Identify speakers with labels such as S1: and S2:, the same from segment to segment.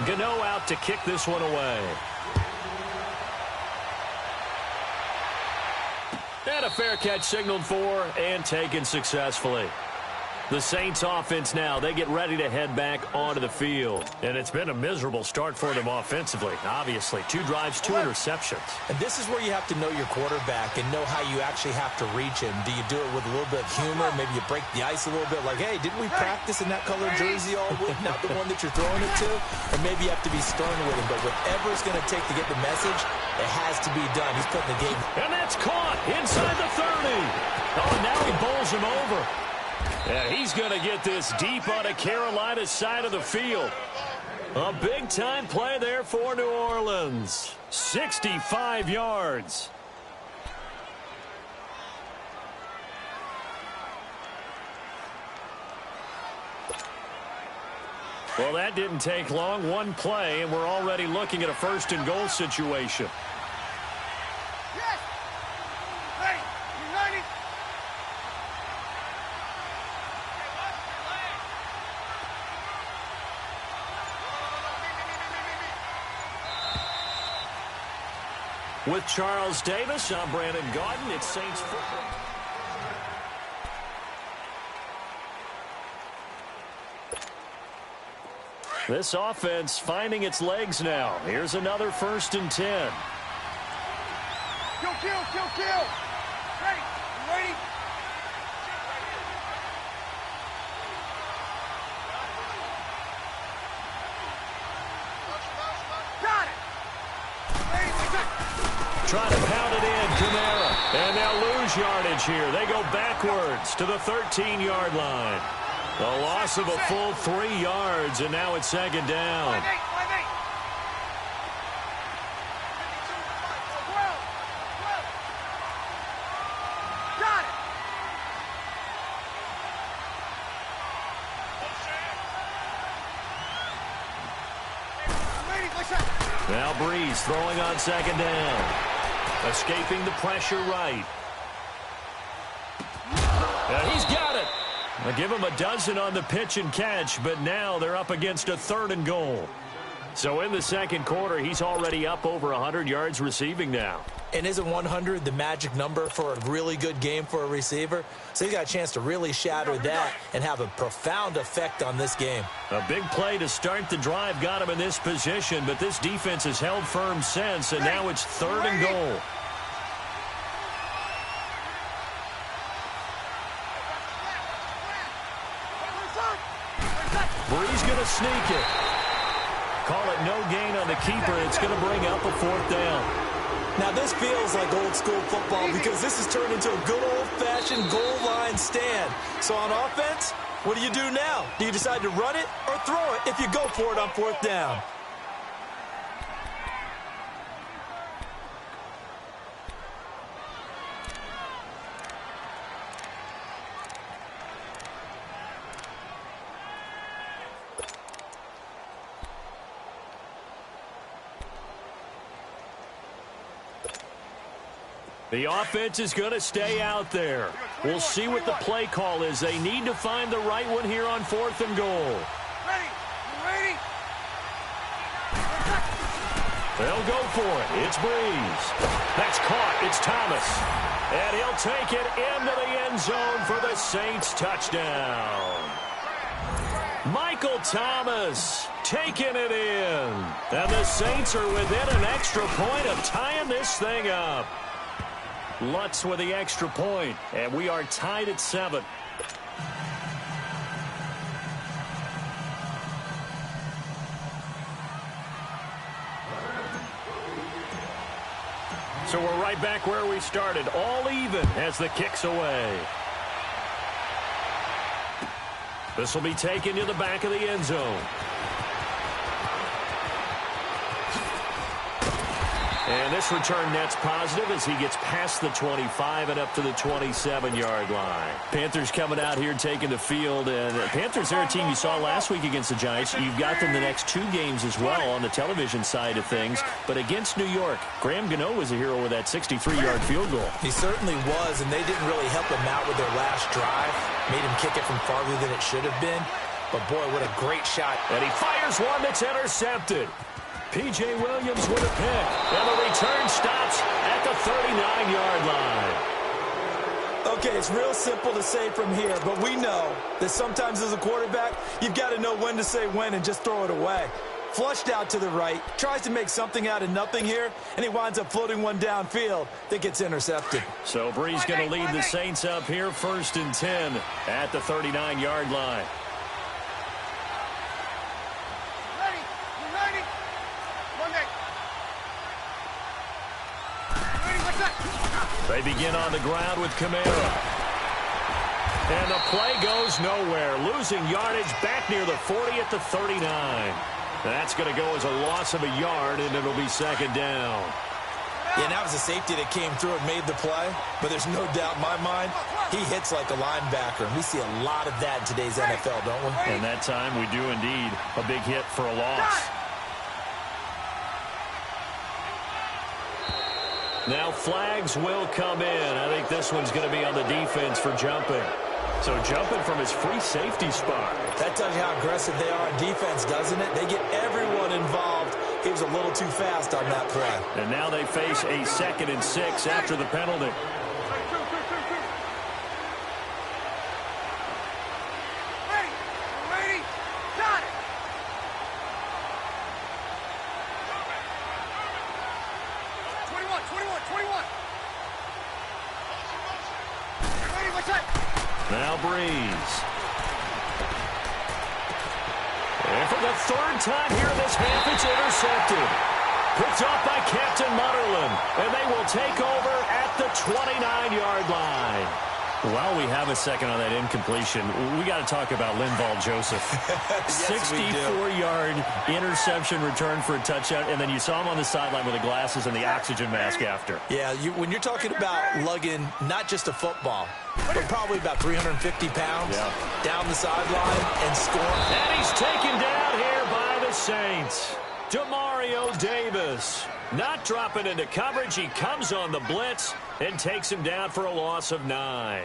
S1: Gano out to kick this one away. And a fair catch signaled for and taken successfully. The Saints offense now, they get ready to head back onto the field. And it's been a miserable start for them offensively, obviously. 2 drives, 2 interceptions.
S2: And this is where you have to know your quarterback and know how you actually have to reach him. Do you do it with a little bit of humor? Maybe you break the ice a little bit like, hey, didn't we practice in that colored jersey all week? Not the one that you're throwing it to? Or maybe you have to be stern with him. But whatever it's going to take to get the message, it has to be done. He's putting the game.
S1: And that's caught inside the 30. Oh, now he bowls him over. Yeah, he's going to get this deep on the Carolina side of the field. A big-time play there for New Orleans. 65 yards. Well, that didn't take long. One play, and we're already looking at a first-and-goal situation.
S3: Yes! Ready! You ready?
S1: With Charles Davis, I'm Brandon Gaudin. It's Saints football. This offense finding its legs now. Here's another 1st and 10.
S3: Kill, kill, kill, kill! Ready! You ready? Got it!
S1: Trying to pound it in, Kamara. And they'll lose yardage here. They go backwards to the 13-yard line. The loss of a full 3 yards, and now it's 2nd down.
S3: Got it!
S1: Now Breeze throwing on 2nd down. Escaping the pressure right. And he's got it. They'll give him a dozen on the pitch and catch, but now they're up against a 3rd and goal. So in the 2nd quarter, he's already up over 100 yards receiving now.
S2: And isn't 100 the magic number for a really good game for a receiver? So he's got a chance to really shatter that and have a profound effect on this game.
S1: A big play to start the drive got him in this position, but this defense has held firm since, and now it's 3rd and goal. Breeze going to sneak it. Call it no gain on the keeper. It's going to bring up a 4th down.
S2: Now, this feels like old school football because this has turned into a good old-fashioned goal line stand. So on offense, what do you do now? Do you decide to run it or throw it if you go for it on 4th down?
S1: The offense is going to stay out there. We'll see what the play call is. They need to find the right one here on 4th and goal.
S3: Ready! You ready?
S1: They'll go for it. It's Breeze. That's caught. It's Thomas. And he'll take it into the end zone for the Saints touchdown. Michael Thomas taking it in. And the Saints are within an extra point of tying this thing up. Lutz with the extra point, and we are tied at 7. So we're right back where we started, all even as the kick's away. This will be taken to the back of the end zone. And this return net's positive as he gets past the 25 and up to the 27-yard line. Panthers coming out here taking the field. And Panthers are a team you saw last week against the Giants. You've got them the next 2 games as well on the television side of things. But against New York, Graham Gano was a hero with that 63-yard field goal.
S2: He certainly was, and they didn't really help him out with their last drive. Made him kick it from farther than it should have been. But, boy, what a great shot.
S1: And he fires one that's intercepted. P.J. Williams with a pick. And the return stops at the 39-yard line.
S2: Okay, it's real simple to say from here, but we know that sometimes as a quarterback, you've got to know when to say when and just throw it away. Flushed out to the right, tries to make something out of nothing here, and he winds up floating one downfield that gets intercepted.
S1: So Brees going to lead the Saints up here, 1st and 10 at the 39-yard line. They begin on the ground with Kamara. And the play goes nowhere. Losing yardage back near the 40 at the 39. That's going to go as a loss of a yard, and it'll be 2nd down.
S2: Yeah, and that was a safety that came through and made the play. But there's no doubt in my mind, he hits like a linebacker. And we see a lot of that in today's NFL, don't we?
S1: And that time we do indeed. A big hit for a loss. Now flags will come in. I think this one's going to be on the defense for jumping. So jumping from his free safety spot.
S2: That tells you how aggressive they are on defense, doesn't it? They get everyone involved. He was a little too fast on that play.
S1: And now they face a 2nd and 6 after the penalty. Now Brees. And for the 3rd time here in this half, it's intercepted. Picked off by Captain Mutterland. And they will take over at the 29-yard line. While we have a second on that incompletion, we got to talk about Linval Joseph.
S2: Yes,
S1: 64-yard interception return for a touchdown, and then you saw him on the sideline with the glasses and the oxygen mask after.
S2: Yeah, when you're talking about lugging not just a football, but probably about 350 pounds down the sideline and scoring.
S1: And he's taken down here by the Saints. Demario Davis not dropping into coverage. He comes on the blitz and takes him down for a loss of 9.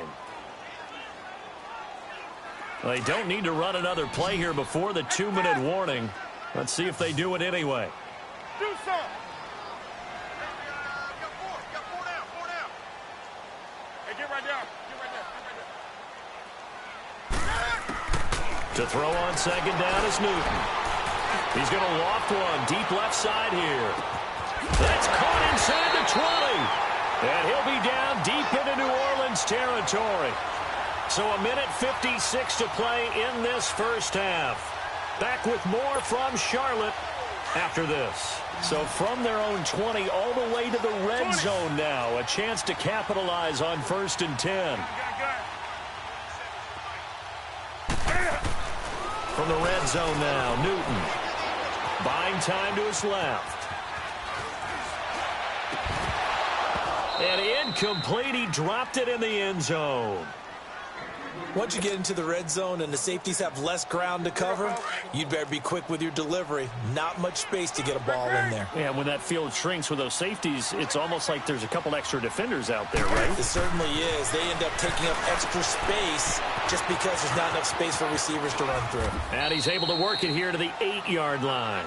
S1: Well, they don't need to run another play here before the 2-minute warning. Let's see if they do it anyway.
S3: Do some.
S1: To throw on 2nd down is Newton. He's going to loft one deep left side here. That's caught inside the 20. And he'll be down deep into New Orleans territory. So a minute 56 to play in this first half. Back with more from Charlotte after this. So from their own 20 all the way to the red zone now. A chance to capitalize on 1st and 10. From the red zone now, Newton. Buying time to his left. And incomplete. He dropped it in the end zone.
S2: Once you get into the red zone and the safeties have less ground to cover, you'd better be quick with your delivery. Not much space to get a ball in there.
S1: Yeah, when that field shrinks with those safeties, it's almost like there's a couple extra defenders out there, right?
S2: It certainly is. They end up taking up extra space just because there's not enough space for receivers to run through.
S1: And he's able to work it here to the 8-yard line.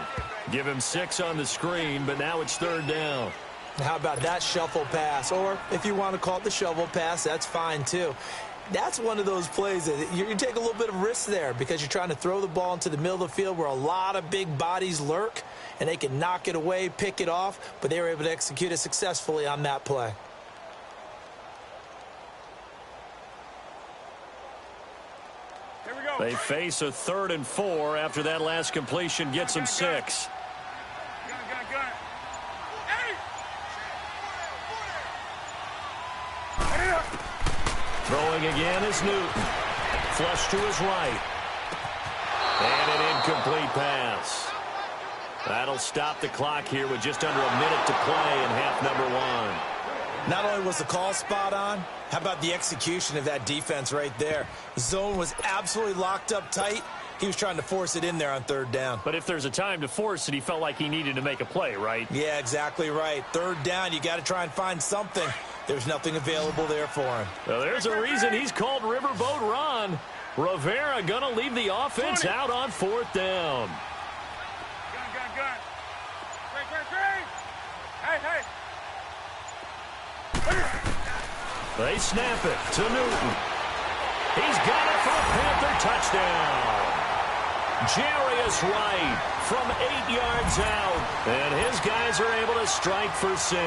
S1: Give him 6 on the screen, but now it's 3rd down.
S2: How about that shuffle pass? Or if you want to call it the shovel pass, that's fine too. That's one of those plays that you take a little bit of risk there because you're trying to throw the ball into the middle of the field where a lot of big bodies lurk, and they can knock it away, pick it off, but they were able to execute it successfully on that play.
S3: Here we go.
S1: They face a 3rd and 4 after that last completion gets them 6.
S3: Gun. Hey!
S1: Throwing again is Newton. Flush to his right. And an incomplete pass. That'll stop the clock here with just under a minute to play in half number 1.
S2: Not only was the call spot on, how about the execution of that defense right there? The zone was absolutely locked up tight. He was trying to force it in there on 3rd down.
S1: But if there's a time to force it, he felt like he needed to make a play, right?
S2: Yeah, exactly right. 3rd down, you got to try and find something. There's nothing available there for him.
S1: Well, there's a reason he's called Riverboat Ron. Rivera going to leave the offense out on 4th down.
S3: Gun. Great. Hey.
S1: They snap it to Newton. He's got it for a Panther touchdown. Jarius Wright from 8 yards out. And his guys are able to strike for 6.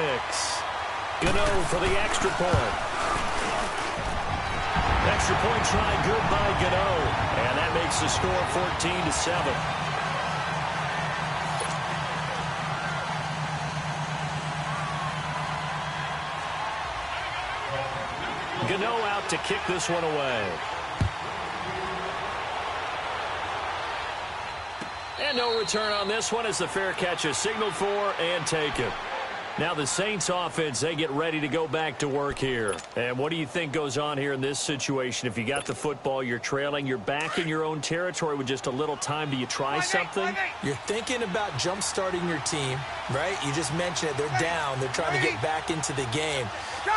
S1: Gano for the extra point. Extra point try good by Gano. And that makes the score 14-7. Gano out to kick this one away. And no return on this one as the fair catch is signaled for and taken. Now the Saints offense, they get ready to go back to work here. And what do you think goes on here in this situation? If you got the football, you're trailing, you're back in your own territory with just a little time. Do you try something?
S2: You're thinking about jump-starting your team, right? You just mentioned it. They're down. They're trying to get back into the game.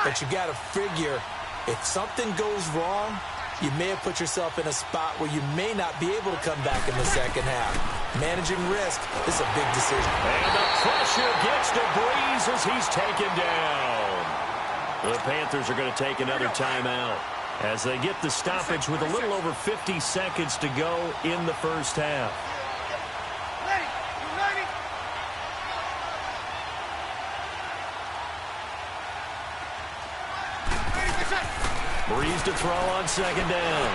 S2: But you got to figure if something goes wrong, you may have put yourself in a spot where you may not be able to come back in the second half. Managing risk is a big decision.
S1: And the pressure gets to Breeze as he's taken down. The Panthers are going to take another timeout as they get the stoppage with a little over 50 seconds to go in the first half. Breeze to throw on 2nd down.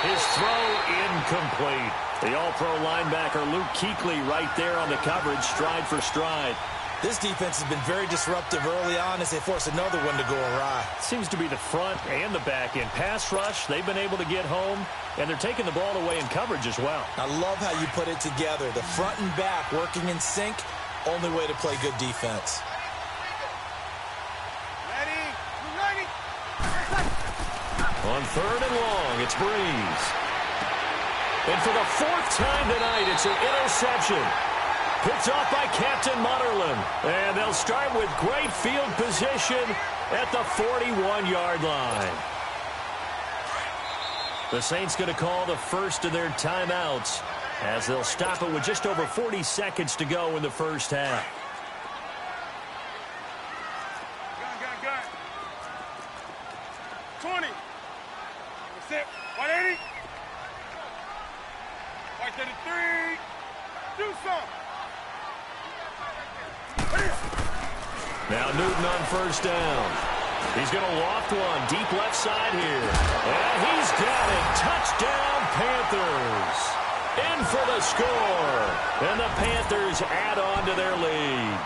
S1: His throw incomplete. The all-pro linebacker Luke Kuechly right there on the coverage, stride for stride.
S2: This defense has been very disruptive early on as they force another one to go awry.
S1: Seems to be the front and the back end. Pass rush, they've been able to get home, and they're taking the ball away in coverage as well.
S2: I love how you put it together. The front and back working in sync, only way to play good defense.
S1: On 3rd and long, it's Breeze. And for the 4th time tonight, it's an interception. Picked off by Captain Mutterland. And they'll start with great field position at the 41-yard line. The Saints going to call the first of their timeouts as they'll stop it with just over 40 seconds to go in the first half.
S3: Gun. 20. Sit. 180. 133. Do some.
S1: Now Newton on 1st down. He's going to loft one deep left side here. And he's got it. Touchdown, Panthers. In for the score. And the Panthers add on to their lead.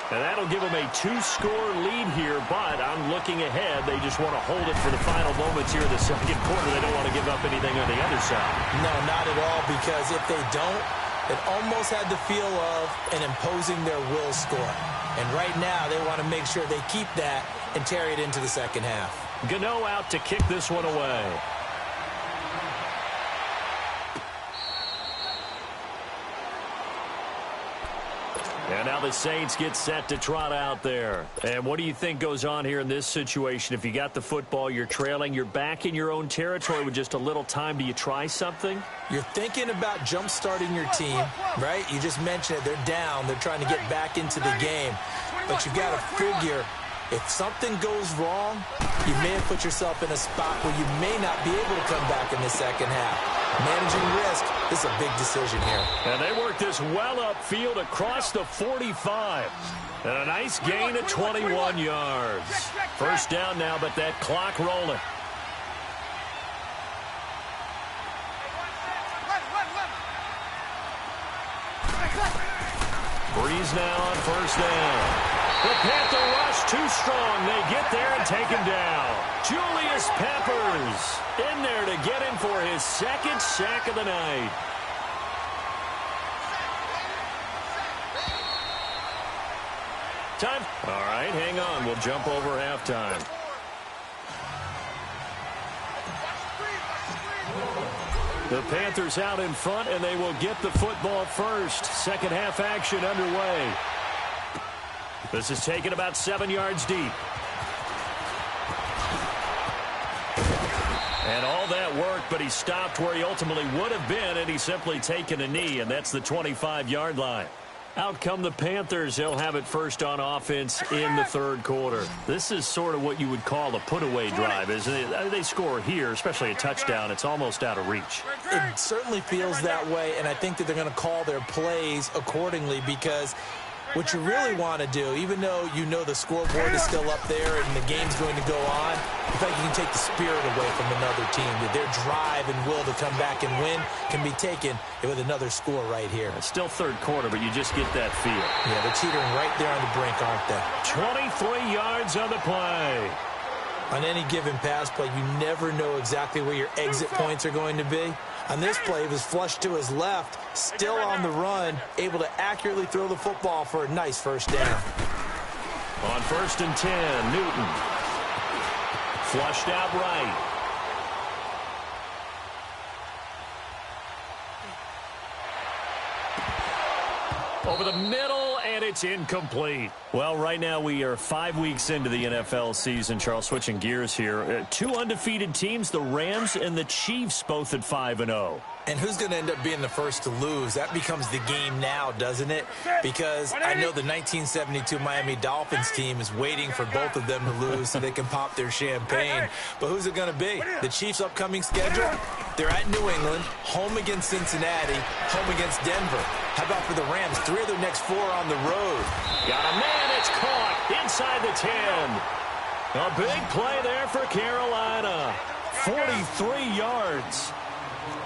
S1: And that'll give them a 2-score lead here, but I'm looking ahead. They just want to hold it for the final moments here in the second quarter. They don't want to give up anything on the other side.
S2: No, not at all, because if they don't, it almost had the feel of an imposing their will score. And right now, they want to make sure they keep that and carry it into the second half.
S1: Gano out to kick this one away. And now the Saints get set to trot out there. And what do you think goes on here in this situation? If you got the football, you're trailing, you're back in your own territory with just a little time. Do you try something?
S2: You're thinking about jump-starting your team, right? You just mentioned it. They're down. They're trying to get back into the game. But you've got to figure, if something goes wrong, you may have put yourself in a spot where you may not be able to come back in the second half. Managing risk is a big decision here.
S1: And they work this well upfield across the 45. And a nice gain of 21 yards. First down now, but that clock rolling. Breeze now on 1st down. The Panther rush too strong. They get there and take him down. Julius Peppers in there to get him for his 2nd sack of the night. Time. All right, hang on. We'll jump over halftime. The Panthers out in front, and they will get the football first. Second half action underway. This is taken about 7 yards deep. And all that work, but he stopped where he ultimately would have been, and he's simply taken a knee, and that's the 25-yard line. Out come the Panthers. They'll have it first on offense in the third quarter. This is sort of what you would call a put-away drive, isn't it? They score here, especially a touchdown. It's almost out of reach.
S2: It certainly feels that way, and I think that they're going to call their plays accordingly, because what you really want to do, even though you know the scoreboard is still up there and the game's going to go on, in fact, you can take the spirit away from another team. That their drive and will to come back and win can be taken with another score right here.
S1: It's still third quarter, but you just get that feel.
S2: Yeah, they're teetering right there on the brink, aren't they?
S1: 23 yards on the play.
S2: On any given pass play, you never know exactly where your exit points are going to be. On this play, he was flushed to his left, still on the run, able to accurately throw the football for a nice first down.
S1: On 1st and 10, Newton. Flushed out right. Over the middle, and it's incomplete. Well, right now we are 5 weeks into the NFL season. Charles, switching gears here. Two undefeated teams, the Rams and the Chiefs, both at 5-0.
S2: And who's going to end up being the first to lose? That becomes the game now, doesn't it? Because I know the 1972 Miami Dolphins team is waiting for both of them to lose so they can pop their champagne. But who's it going to be? The Chiefs' upcoming schedule? They're at New England, home against Cincinnati, home against Denver. How about for the Rams? 3 of their next 4 on the road.
S1: Got a man, it's caught inside the 10. A big play there for Carolina. 43 yards.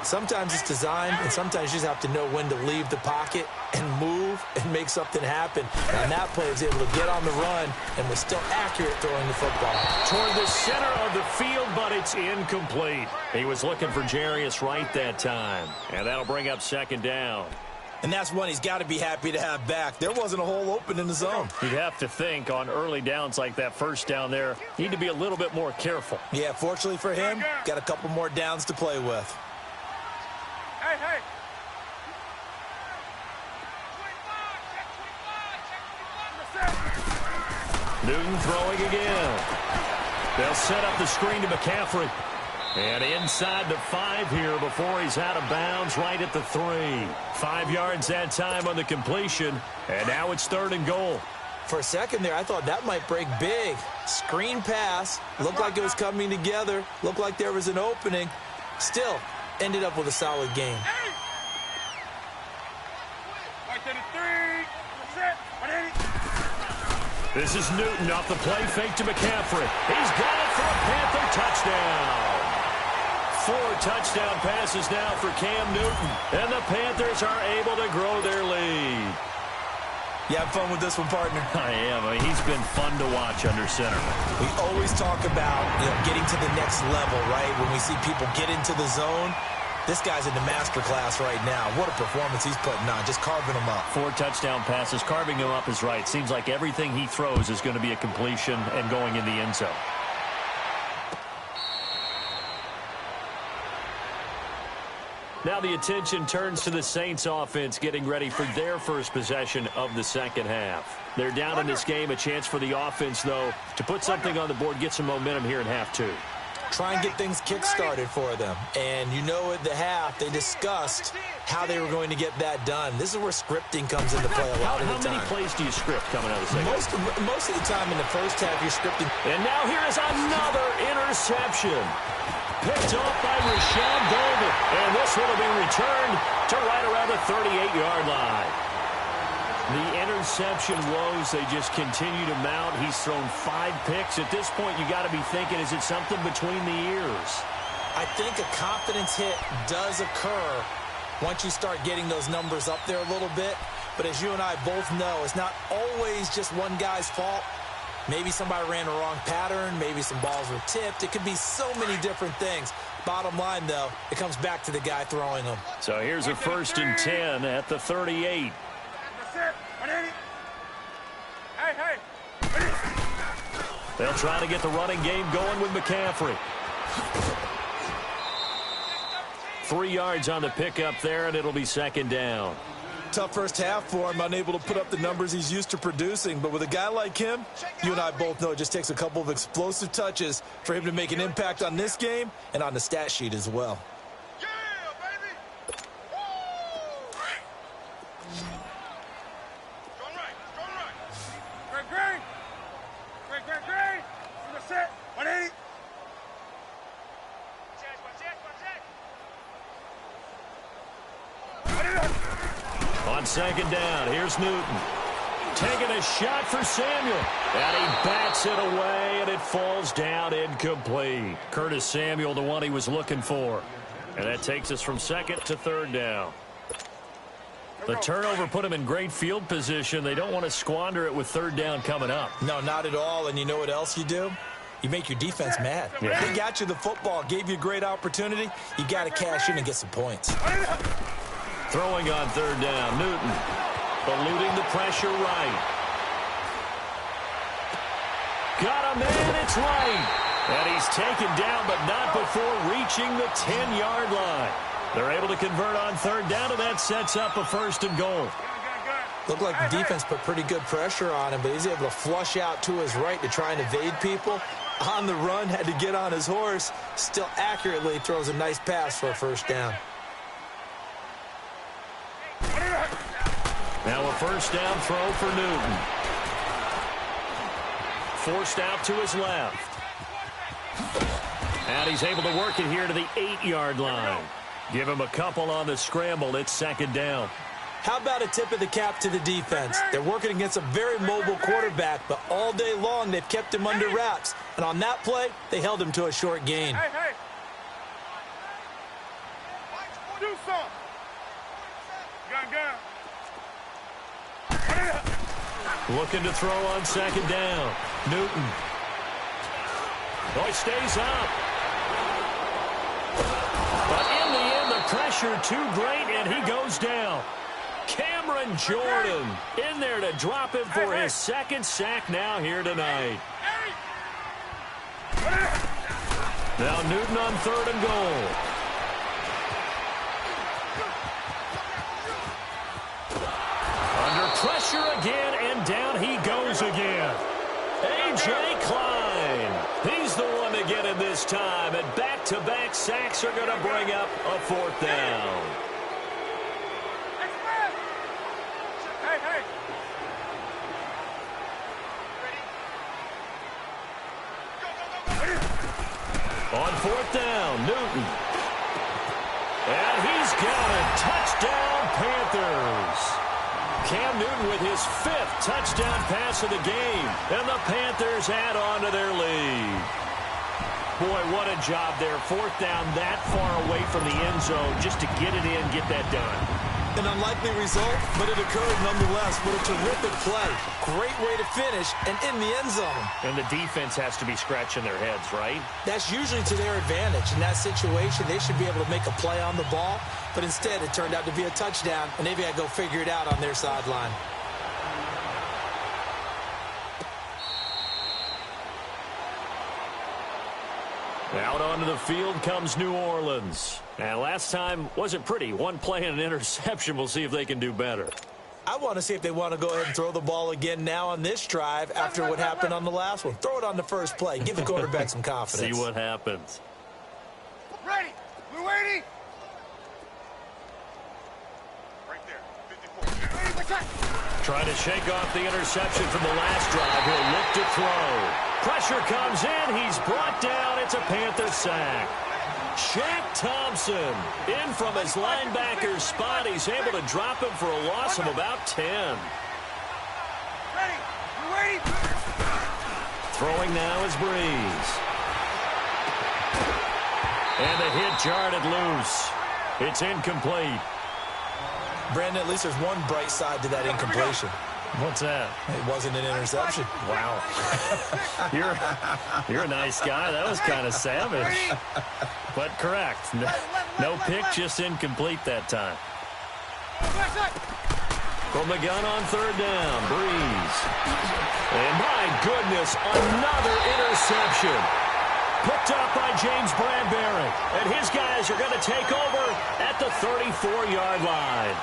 S2: Sometimes it's designed, and sometimes you just have to know when to leave the pocket and move and make something happen. And on that play, he was able to get on the run and was still accurate throwing the football.
S1: Toward the center of the field, but it's incomplete. He was looking for Jarius Wright that time, and that'll bring up 2nd down.
S2: And that's one he's got to be happy to have back. There wasn't a hole open in the zone.
S1: You'd have to think on early downs like that first down there, need to be a little bit more careful.
S2: Yeah, fortunately for him, got a couple more downs to play with.
S3: Hey, hey.
S1: Newton throwing again. They'll set up the screen to McCaffrey. And inside the 5 here before he's out of bounds, right at the 3. 5 yards that time on the completion, and now it's 3rd and goal.
S2: For a second there, I thought that might break big. Screen pass, looked like it was coming together, looked like there was an opening. Still, ended up with a solid game.
S3: Right to the 3. Set. 180.
S1: This is Newton off the play fake to McCaffrey. He's got it for a Panther touchdown. 4 touchdown passes now for Cam Newton. And the Panthers are able to grow their lead.
S2: You have fun with this one, partner?
S1: I am. I mean, he's been fun to watch under center.
S2: We always talk about getting to the next level, right? When we see people get into the zone, this guy's in the master class right now. What a performance he's putting on, just carving them up.
S1: 4 touchdown passes, carving him up is right. Seems like everything he throws is going to be a completion and going in the end zone. Now the attention turns to the Saints offense getting ready for their first possession of the second half. They're down in this game. A chance for the offense, though, to put something on the board, get some momentum here in half 2.
S2: Try and get things kick-started for them. And you know at the half, they discussed how they were going to get that done. This is where scripting comes into play a lot of the time.
S1: How many plays do you script coming out of the second half?
S2: Most of the time in the first half, you're scripting.
S1: And now here is another interception. Picked off by Rashawn Golden. And this one will be returned to right around the 38-yard line. The interception woes, they just continue to mount. He's thrown 5 picks. At this point, you got to be thinking, is it something between the ears?
S2: I think a confidence hit does occur once you start getting those numbers up there a little bit. But as you and I both know, it's not always just one guy's fault. Maybe somebody ran a wrong pattern. Maybe some balls were tipped. It could be so many different things. Bottom line, though, it comes back to the guy throwing them.
S1: So here's a 1st and 10 at the 38.
S3: Set. 180. Hey, hey.
S1: They'll try to get the running game going with McCaffrey. 3 yards on the pickup there, and it'll be 2nd down.
S2: Tough first half for him, unable to put up the numbers he's used to producing. But with a guy like him, you and I both know it just takes a couple of explosive touches for him to make an impact on this game and on the stat sheet as well.
S3: Yeah, baby! Woo! Strong right, strong right. Great, great. Great, great, great. In the set, 180.
S1: On second down, here's Newton. Taking a shot for Samuel. And he bats it away, and it falls down incomplete. Curtis Samuel, the one he was looking for. And that takes us from second to third down. The turnover put him in great field position. They don't want to squander it with third down coming up.
S2: No, not at all. And you know what else you do? You make your defense mad.
S1: Yeah.
S2: They got you the football, gave you a great opportunity. You got to cash in and get some points.
S1: Throwing on third down, Newton. Eluding the pressure right. Got a man, it's right. And he's taken down, but not before reaching the 10-yard line. They're able to convert on third down, and that sets up a first and goal.
S2: Looked like the defense put pretty good pressure on him, but he's able to flush out to his right to try and evade people. On the run, had to get on his horse. Still accurately throws a nice pass for a first down.
S1: Now a first down throw for Newton. Forced out to his left. And he's able to work it here to the 8-yard line. Give him a couple on the scramble. It's second down.
S2: How about a tip of the cap to the defense? They're working against a very mobile quarterback, but all day long they've kept him under wraps. And on that play, they held him to a short gain.
S3: Hey, hey. Do something. Gun.
S1: Looking to throw on second down. Newton. Oh, he stays up. But in the end, the pressure too great, and he goes down. Cameron Jordan in there to drop him for his second sack now here tonight. Now Newton on third and goal. Under pressure again, and down he goes again. A.J. Klein. He's the one to get him this time, and back-to-back sacks are going to bring up a fourth down.
S3: Hey.
S1: On fourth down, Newton. And he's got it. Touchdown, Panthers. Cam Newton with his 5th touchdown pass of the game. And the Panthers add on to their lead. Boy, what a job there. Fourth down that far away from the end zone just to get it in, get that done.
S2: An unlikely result, but it occurred nonetheless. What a terrific play. Great way to finish, and in the end zone.
S1: And the defense has to be scratching their heads, right?
S2: That's usually to their advantage. In that situation, they should be able to make a play on the ball, but instead it turned out to be a touchdown, and they've got to go figure it out on their sideline.
S1: Out onto the field comes New Orleans. And last time wasn't pretty. One play and an interception. We'll see if they can do better.
S2: I want to see if they want to go ahead and throw the ball again now on this drive after what happened on the last one. Throw it on the first play. Give the quarterback some confidence.
S1: See what happens.
S3: Ready. We're waiting. Right there. 54. Ready, what's that?
S1: Trying to shake off the interception from the last drive. He'll look to throw. Pressure comes in. He's brought down. It's a Panther sack. Shaq Thompson in from his linebacker's spot. He's able to drop him for a loss of about 10.
S3: Ready. We're waiting.
S1: Throwing now is Breeze. And the hit jarred it loose. It's incomplete.
S2: Brandon, at least there's one bright side to that incompletion.
S1: What's that?
S2: It wasn't an interception.
S1: Wow. You're a nice guy. That was kind of savage. But correct. No pick, just incomplete that time. From the gun on third down, Breeze. And my goodness, another interception. Picked up by James Bradbury. And his guys are going to take over at the 34-yard line.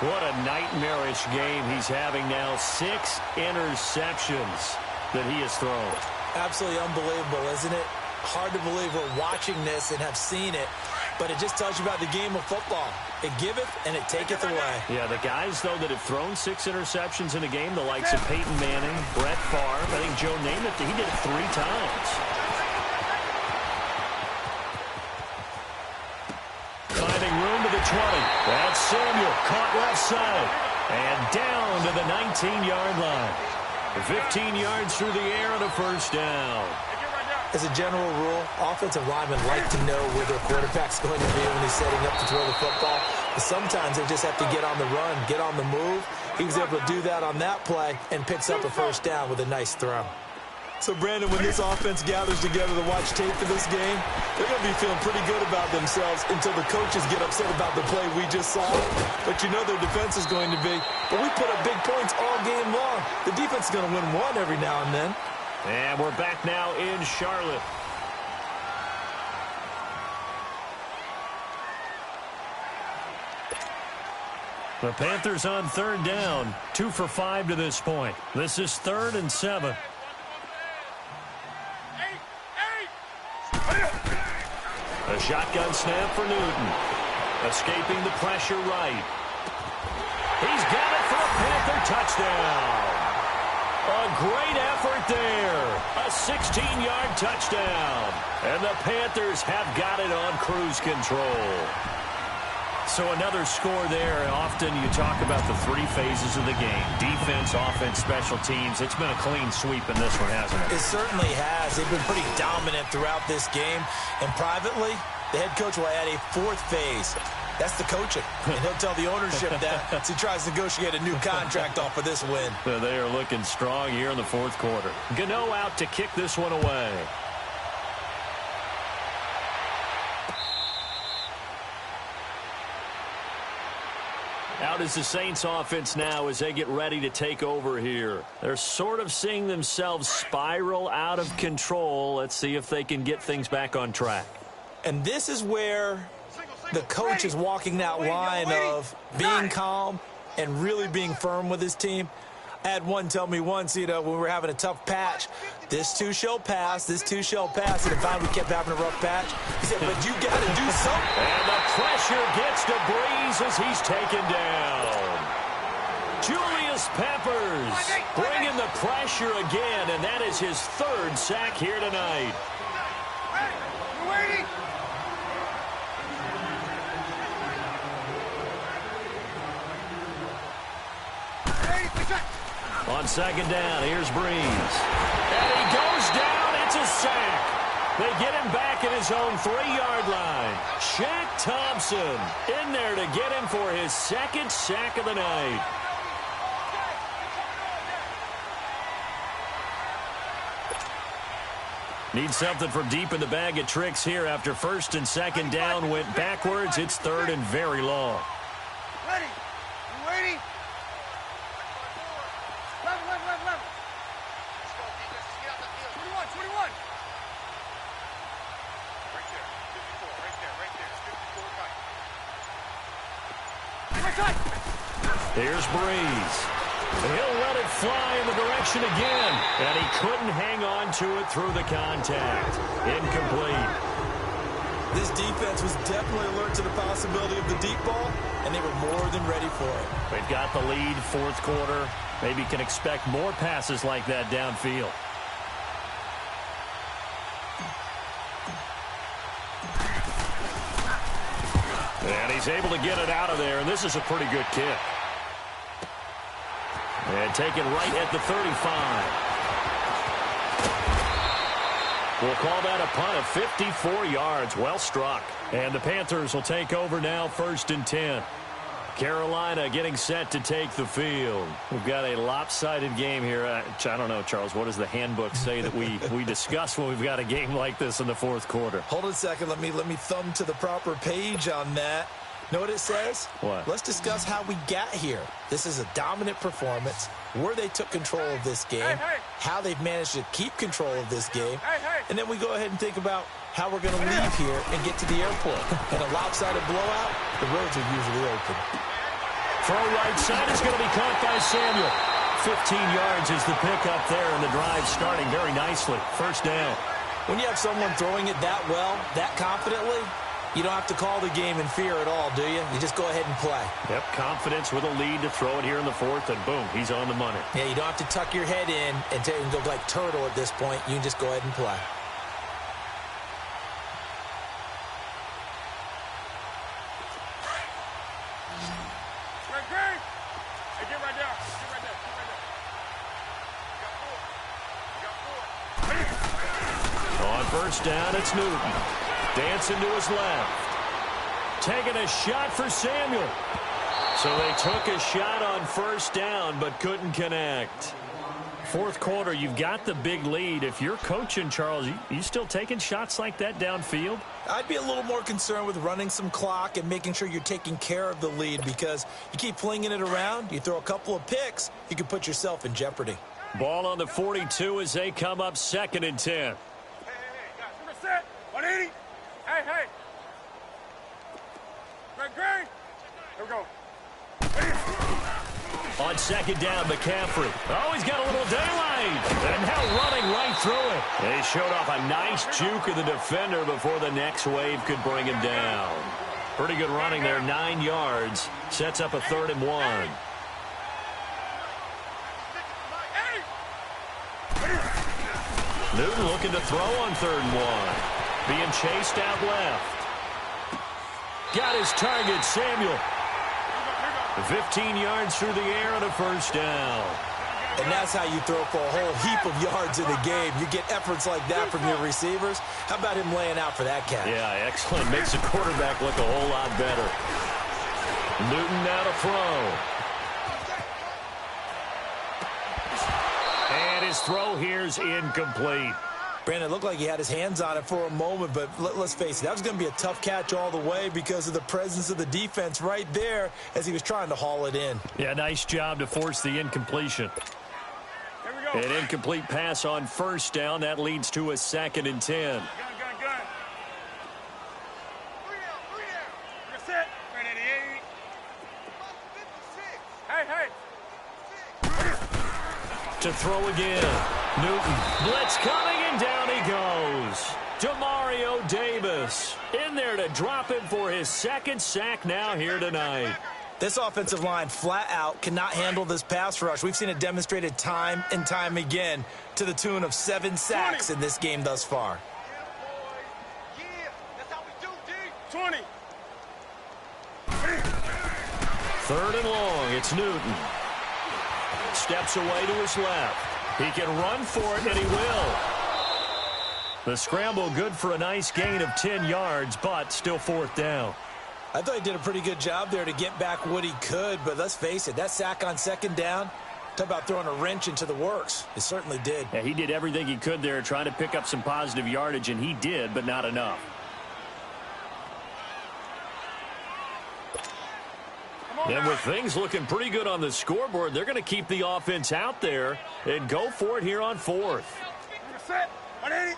S1: What a nightmarish game he's having now. 6 interceptions that he has thrown.
S2: Absolutely unbelievable, isn't it? Hard to believe we're watching this and have seen it, but it just tells you about the game of football. It giveth and it taketh away.
S1: Yeah, the guys, though, that have thrown 6 interceptions in a game, the likes of Peyton Manning, Brett Favre, I think Joe Namath, he did it 3 times. Finding room to the 20. That's Samuel, caught left side, and down to the 19-yard line. 15 yards through the air and a first down.
S2: As a general rule, offensive linemen like to know where their quarterback's going to be when he's setting up to throw the football. But sometimes they just have to get on the run, get on the move. He was able to do that on that play and picks up a first down with a nice throw. So, Brandon, when this offense gathers together to watch tape for this game, they're going to be feeling pretty good about themselves until the coaches get upset about the play we just saw. But you know their defense is going to be. But we put up big points all game long. The defense is going to win one every now and then.
S1: And we're back now in Charlotte. The Panthers on 3rd down. 2 for 5 to this point. This is 3rd and 7. A shotgun snap for Newton. Escaping the pressure right. He's got it for a Panther touchdown. A great effort there. A 16-yard touchdown. And the Panthers have got it on cruise control. So another score there. Often you talk about the 3 phases of the game. Defense, offense, special teams. It's been a clean sweep in this one, hasn't it?
S2: It certainly has. They've been pretty dominant throughout this game. And privately, the head coach will add a 4th phase. That's the coaching. And he'll tell the ownership that as he tries to negotiate a new contract off of this win.
S1: So they are looking strong here in the 4th quarter. Gano out to kick this one away. Out is the Saints offense now as they get ready to take over here. They're sort of seeing themselves spiral out of control. Let's see if they can get things back on track.
S2: And this is where the coach is walking that line of being calm and really being firm with his team. I had one tell me once, when we were having a tough patch, this too shall pass, this too shall pass. And finally we kept having a rough patch. He said, but you got to do something.
S1: And the pressure gets to Breeze as he's taken down. Julius Peppers bringing the pressure again, and that is his 3rd sack here tonight.
S3: You're waiting.
S1: On 2nd down, here's Breeze. And he goes down. It's a sack. They get him back at his own 3-yard line. Shaq Thompson in there to get him for his 2nd sack of the night. Need something from deep in the bag of tricks here after 1st and 2nd down went backwards. It's 3rd and very long.
S3: Ready. You waiting? Left. Let's go, defense. Let's get out the field. 21. Right there. 54. Right there. It's 54 right. Right side.
S1: Here's Breeze. He'll let it fly in the direction again. And he couldn't hang on to it through the contact. Incomplete.
S2: This defense was definitely alert to the possibility of the deep ball, and they were more than ready for it.
S1: They've got the lead, 4th quarter. Maybe can expect more passes like that downfield. And he's able to get it out of there, and this is a pretty good kick. And taken right at the 35. We'll call that a punt of 54 yards. Well struck. And the Panthers will take over now, 1st and 10. Carolina getting set to take the field. We've got a lopsided game here. I don't know, Charles, what does the handbook say that we discuss when we've got a game like this in the 4th quarter?
S2: Hold on a second. Let me thumb to the proper page on that. Know what it says?
S1: What?
S2: Let's discuss how we got here. This is a dominant performance, where they took control of this game, how they've managed to keep control of this game, and then we go ahead and think about how we're going to leave here and get to the airport. In a lopsided blowout, the roads are usually open.
S1: Throw right side is going to be caught by Samuel. 15 yards is the pickup there, and the drive starting very nicely. First down.
S2: When you have someone throwing it that well, that confidently, you don't have to call the game in fear at all, do you? You just go ahead and play.
S1: Yep, confidence with a lead to throw it here in the fourth, and boom, he's on the money.
S2: Yeah, you don't have to tuck your head in and go like turtle at this point. You can just go ahead and play.
S1: First down, it's Newton. Dancing to his left. Taking a shot for Samuel. So they took a shot on first down, but couldn't connect. Fourth quarter, you've got the big lead. If you're coaching, Charles, you still taking shots like that downfield?
S2: I'd be a little more concerned with running some clock and making sure you're taking care of the lead, because you keep flinging it around, you throw a couple of picks, you can put yourself in jeopardy.
S1: Ball on the 42 as they come up 2nd and 10.
S3: 180. Hey. Green. Here we go.
S1: On 2nd down, McCaffrey. Oh, he's got a little daylight. And now running right through it. They showed off a nice juke of the defender before the next wave could bring him down. Pretty good running there, 9 yards. Sets up a 3rd and 1. Newton looking to throw on 3rd and 1. Being chased out left. Got his target, Samuel. 15 yards through the air and a first down.
S2: And that's how you throw for a whole heap of yards in the game. You get efforts like that from your receivers. How about him laying out for that catch?
S1: Yeah, excellent. Makes the quarterback look a whole lot better. Newton now to throw. And his throw here's incomplete.
S2: Brandon, it looked like he had his hands on it for a moment, but let's face it, that was going to be a tough catch all the way because of the presence of the defense right there as he was trying to haul it in.
S1: Yeah, nice job to force the incompletion.
S3: Here we go.
S1: An incomplete pass on first down. That leads to a 2nd and 10.
S3: Gun. You're set. 388. Hey.
S1: To throw again. Newton. Blitz coming, and down he goes. Demario Davis in there to drop him for his 2nd sack now here tonight.
S2: This offensive line flat out cannot handle this pass rush. We've seen it demonstrated time and time again to the tune of 7 sacks in this game thus far.
S3: Yeah, that's how we do, D. 20.
S1: 3rd and long. It's Newton. Steps away to his left. He can run for it, and he will. The scramble good for a nice gain of 10 yards, but still 4th down.
S2: I thought he did a pretty good job there to get back what he could, but let's face it, that sack on 2nd down, talk about throwing a wrench into the works. It certainly did.
S1: Yeah, he did everything he could there, trying to pick up some positive yardage, and he did, but not enough. And with things looking pretty good on the scoreboard, they're going to keep the offense out there and go for it here on 4th.
S3: You're set. 180.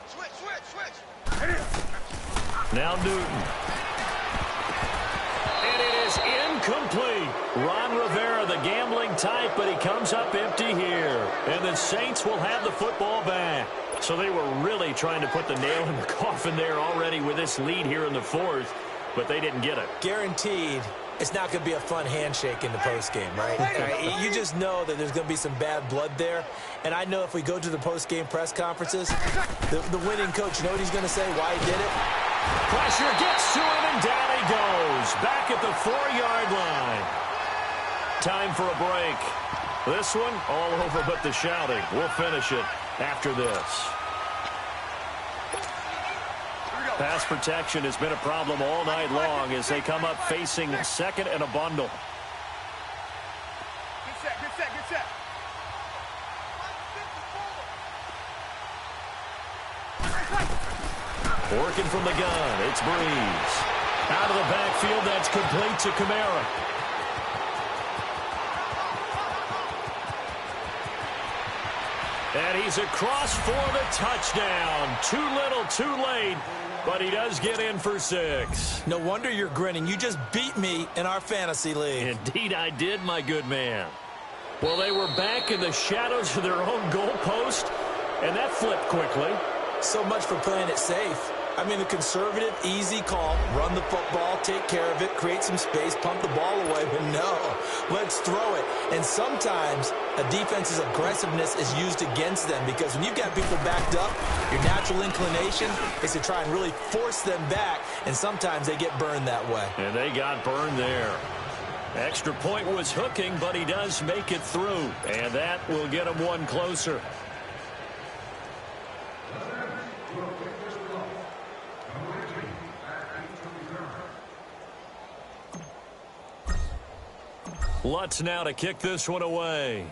S3: Switch.
S1: Now Newton. And it is incomplete. Ron Rivera, the gambling type, but he comes up empty here. And the Saints will have the football back. So they were really trying to put the nail in the coffin there already with this lead here in the 4th. But they didn't get it.
S2: Guaranteed, it's not going to be a fun handshake in the postgame, right? You just know that there's going to be some bad blood there. And I know if we go to the postgame press conferences, the winning coach, you know what he's going to say, why he did it?
S1: Pressure gets to him, and down he goes. Back at the 4-yard line. Time for a break. This one, all over but the shouting. We'll finish it after this. Pass protection has been a problem all night long as they come up facing 2nd and a bundle.
S3: Get set.
S1: Working from the gun, it's Breeze. Out of the backfield, that's complete to Kamara. And he's across for the touchdown. Too little, too late. but he does get in for 6.
S2: No wonder you're grinning. You just beat me in our fantasy league.
S1: Indeed I did, my good man. Well, they were back in the shadows of their own goalpost, and that flipped quickly.
S2: So much for playing it safe. I mean, the conservative, easy call, run the football, take care of it, create some space, pump the ball away. But no, let's throw it. And sometimes a defense's aggressiveness is used against them because when you've got people backed up, your natural inclination is to try and really force them back, and sometimes they get burned that way.
S1: And they got burned there. Extra point was hooking, but he does make it through, and that will get him one closer. Lutz now to kick this one away.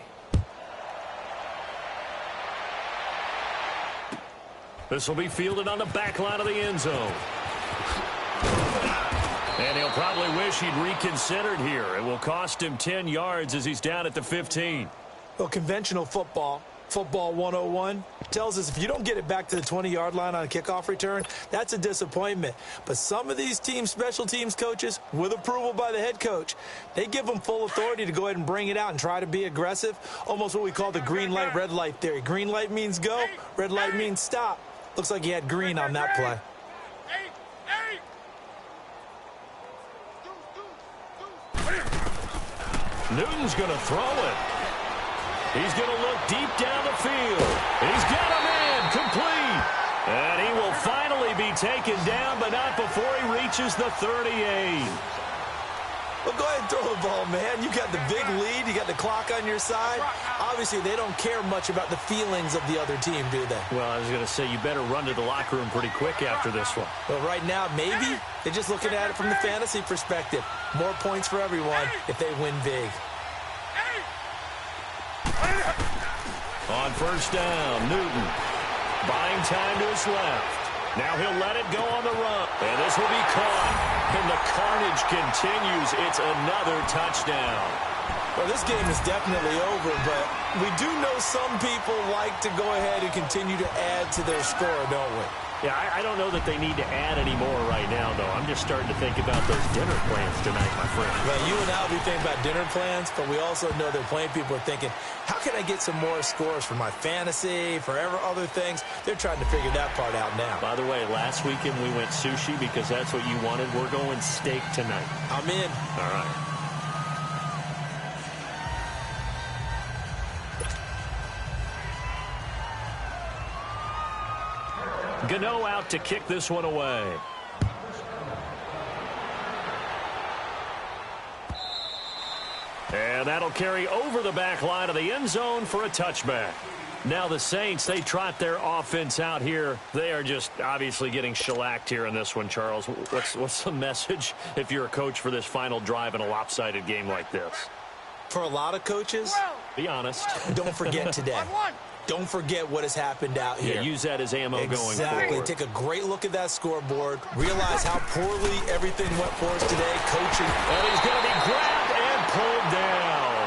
S1: This will be fielded on the back line of the end zone. And he'll probably wish he'd reconsidered here. It will cost him 10 yards as he's down at the 15.
S2: Well, conventional football 101, tells us if you don't get it back to the 20-yard line on a kickoff return, that's a disappointment. But some of these special teams coaches, with approval by the head coach, they give them full authority to go ahead and bring it out and try to be aggressive, almost what we call the green light, red light theory. Green light means go, red light means stop. Looks like he had green on that play.
S1: Newton's going to throw it. He's going to look deep down the field. He's got a man complete. And he will finally be taken down, but not before he reaches the 38.
S2: Well, go ahead and throw the ball, man. You got the big lead. You got the clock on your side. Obviously, they don't care much about the feelings of the other team, do they?
S1: Well, I was going to say you better run to the locker room pretty quick after this one.
S2: Well, right now, maybe they're just looking at it from the fantasy perspective. More points for everyone if they win big.
S1: On first down, Newton buying time to his left. Now he'll let it go on the run. And this will be caught. And the carnage continues. It's another touchdown.
S2: Well, this game is definitely over, but we do know some people like to go ahead and continue to add to their score, don't we?
S1: Yeah, I don't know that they need to add any more right now, though. I'm just starting to think about those dinner plans tonight, my friend.
S2: Well, you and I will be thinking about dinner plans, but we also know that plenty of people are thinking, how can I get some more scores for my fantasy, for other things? They're trying to figure that part out now.
S1: By the way, last weekend we went sushi because that's what you wanted. We're going steak tonight.
S2: I'm in.
S1: All right. Gano out to kick this one away. And that'll carry over the back line of the end zone for a touchback. Now the Saints, they trot their offense out here. They are just obviously getting shellacked here in this one, Charles. What's the message if you're a coach for this final drive in a lopsided game like this?
S2: For a lot of coaches,
S1: be honest.
S2: Don't forget today. Don't forget what has happened out here.
S1: Yeah, use that as ammo going forward.
S2: Exactly. Take a great look at that scoreboard. Realize how poorly everything went for us today. Coaching.
S1: And he's going to be grabbed and pulled down.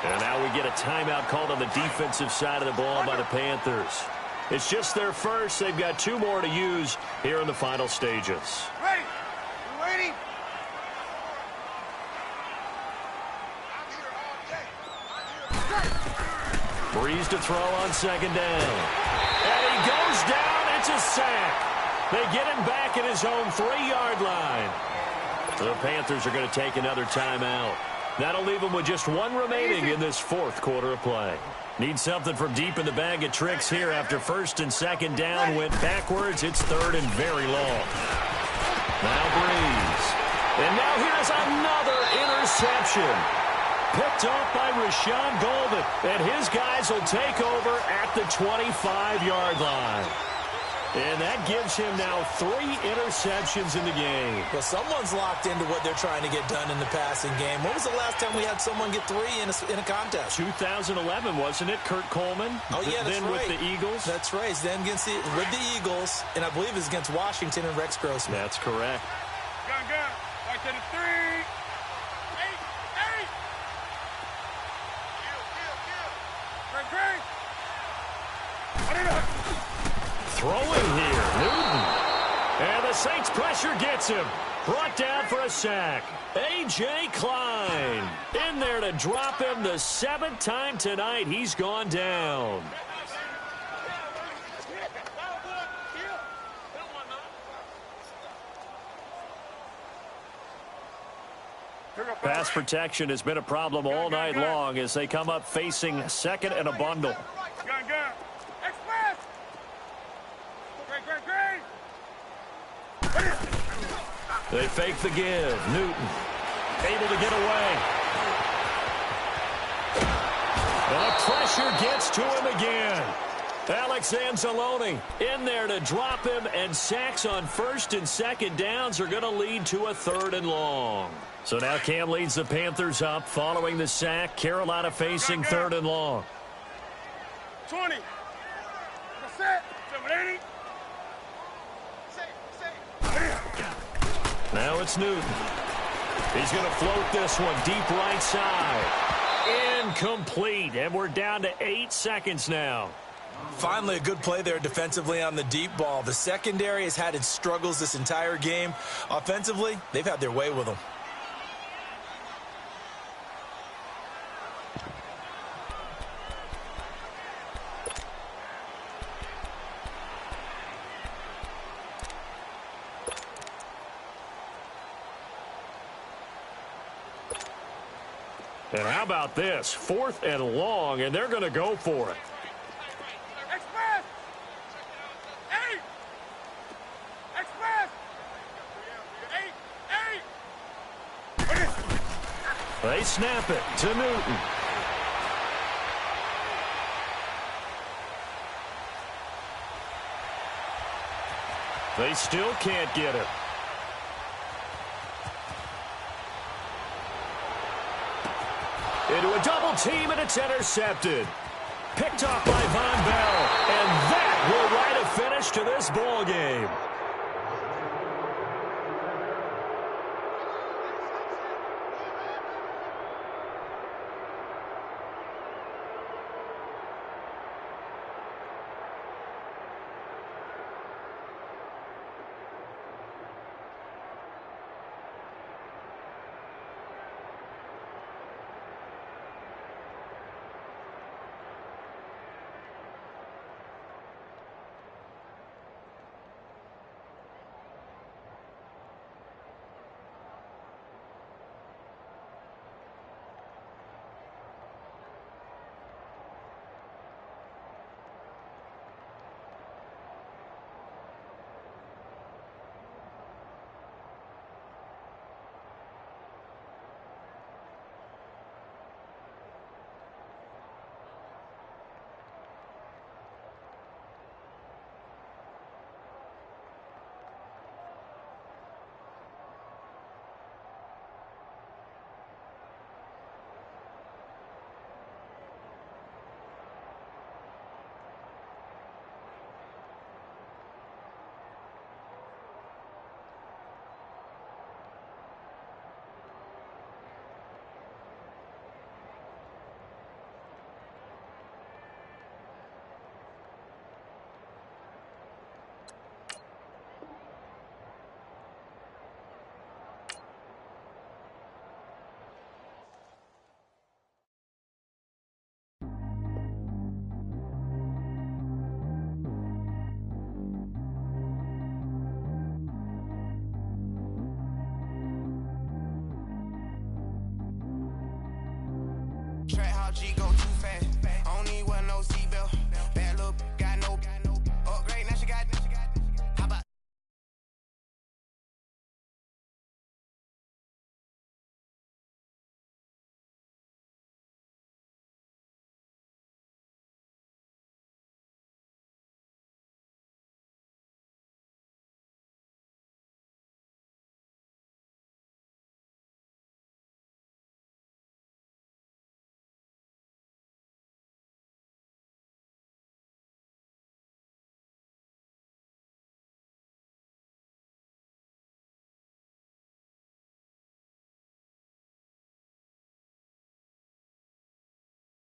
S1: And now we get a timeout called on the defensive side of the ball by the Panthers. It's just their first. They've got 2 more to use here in the final stages.
S3: Ready? You waiting?
S1: Breeze to throw on second down. And he goes down. It's a sack. They get him back at his own 3-yard line. The Panthers are going to take another timeout. That'll leave them with just 1 remaining in this 4th quarter of play. Need something from deep in the bag of tricks here after first and second down went backwards. It's 3rd and very long. Now Breeze. And now here's another interception. Picked off by Rashawn Golden. And his guys will take over at the 25-yard line. And that gives him now 3 interceptions in the game.
S2: Well, someone's locked into what they're trying to get done in the passing game. When was the last time we had someone get 3 in a contest?
S1: 2011, wasn't it? Kurt Coleman.
S2: Oh, yeah, that's
S1: then
S2: right.
S1: with the Eagles.
S2: That's right. Then with the Eagles, and I believe it's against Washington and Rex Grossman.
S1: That's correct.
S3: Gun. Right to the 3. 8. Great.
S1: Throwing here, Newton. Saints pressure gets him. Brought down for a sack. A.J. Klein in there to drop him the 7th time tonight. He's gone down. Pass protection has been a problem all night long as they come up facing second and a bundle.
S3: Gun. Express. Great.
S1: They fake the give. Newton able to get away. And the pressure gets to him again. Alex Anzalone in there to drop him, and sacks on 1st and 2nd downs are going to lead to a 3rd and long. So now Cam leads the Panthers up following the sack. Carolina facing 3rd and long.
S3: 20. Set. 780.
S1: Now it's Newton. He's going to float this one deep right side. Incomplete, and we're down to 8 seconds now.
S2: Finally, a good play there defensively on the deep ball. The secondary has had its struggles this entire game. Offensively, they've had their way with them.
S1: And how about this? 4th and long, and they're going to go for it.
S3: Express. 8. Express. 8.
S1: They snap it to Newton. They still can't get it. Into a double team, and it's intercepted. Picked off by Von Bell, and that will write a finish to this ball game.
S4: Track how G gon'